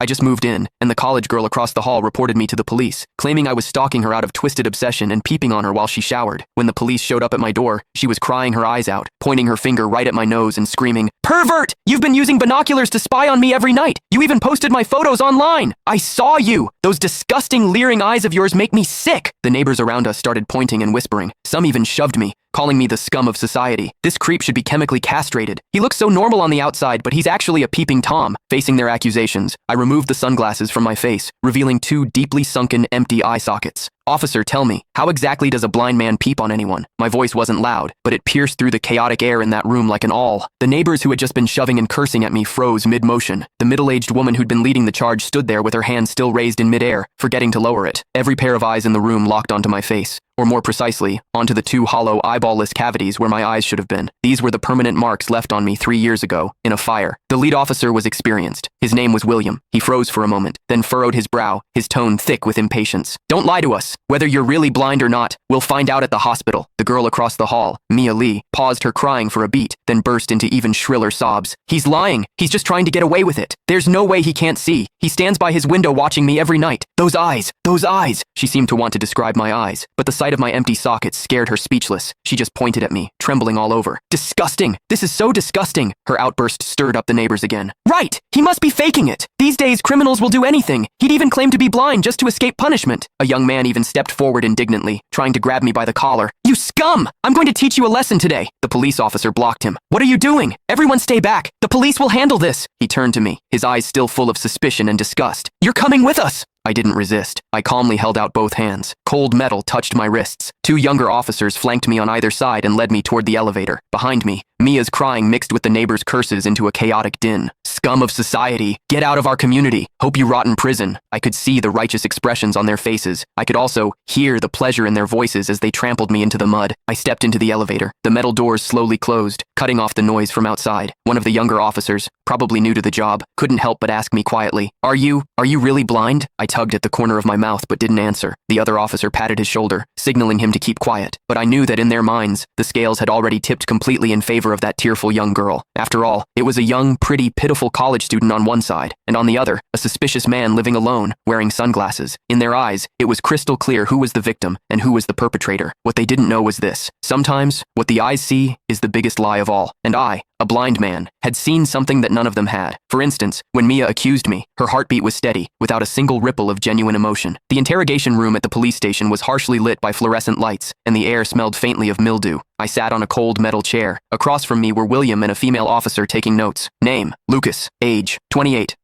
I just moved in, and the college girl across the hall reported me to the police, claiming I was stalking her out of twisted obsession and peeping on her while she showered. When the police showed up at my door, she was crying her eyes out, pointing her finger right at my nose and screaming, "Pervert! You've been using binoculars to spy on me every night! You even posted my photos online! I saw you! Those disgusting, leering eyes of yours make me sick!" The neighbors around us started pointing and whispering. Some even shoved me, calling me the scum of society. This creep should be chemically castrated. He looks so normal on the outside, but he's actually a peeping Tom. Facing their accusations, I removed the sunglasses from my face, revealing two deeply sunken, empty eye sockets. "Officer, tell me, how exactly does a blind man peep on anyone?" My voice wasn't loud, but it pierced through the chaotic air in that room like an awl. The neighbors who had just been shoving and cursing at me froze mid-motion. The middle-aged woman who'd been leading the charge stood there with her hand still raised in mid-air, forgetting to lower it. Every pair of eyes in the room locked onto my face, or more precisely, onto the two hollow, eyeball-less cavities where my eyes should have been. These were the permanent marks left on me 3 years ago, in a fire. The lead officer was experienced. His name was William. He froze for a moment, then furrowed his brow, his tone thick with impatience. "Don't lie to us. Whether you're really blind or not, we'll find out at the hospital." The girl across the hall, Mia Lee, paused her crying for a beat, then burst into even shriller sobs. "He's lying. He's just trying to get away with it. There's no way he can't see. He stands by his window watching me every night. Those eyes, those eyes." She seemed to want to describe my eyes, but the sight of my empty sockets scared her speechless. She just pointed at me, trembling all over. "Disgusting! This is so disgusting!" Her outburst stirred up the neighbors again. "Right! He must be faking it! These days, criminals will do anything. He'd even claim to be blind just to escape punishment." A young man even stepped forward indignantly, trying to grab me by the collar. "You scum! I'm going to teach you a lesson today." The police officer blocked him. "What are you doing? Everyone stay back! The police will handle this!" He turned to me, his eyes still full of suspicion and disgust. "You're coming with us!" I didn't resist. I calmly held out both hands. Cold metal touched my wrists. Two younger officers flanked me on either side and led me toward the elevator. Behind me, Mia's crying mixed with the neighbors' curses into a chaotic din. "Scum of society! Get out of our community! Hope you rot in prison!" I could see the righteous expressions on their faces. I could also hear the pleasure in their voices as they trampled me into the mud. I stepped into the elevator. The metal doors slowly closed, cutting off the noise from outside. One of the younger officers, probably new to the job, couldn't help but ask me quietly, Are you really blind?" I tugged at the corner of my mouth but didn't answer. The other officer patted his shoulder, signaling him to keep quiet. But I knew that in their minds, the scales had already tipped completely in favor of that tearful young girl. After all, it was a young, pretty, pitiful college student on one side, and on the other, a suspicious man living alone, wearing sunglasses. In their eyes, it was crystal clear who was the victim and who was the perpetrator. What they didn't know was this. Sometimes, what the eyes see is the biggest lie of all. And I, a blind man, had seen something that none of them had. For instance, when Mia accused me, her heartbeat was steady, without a single ripple of genuine emotion. The interrogation room at the police station was harshly lit by fluorescent lights, and the air smelled faintly of mildew. I sat on a cold metal chair. Across from me were William and a female officer taking notes. Name, Lucas. Age, 28.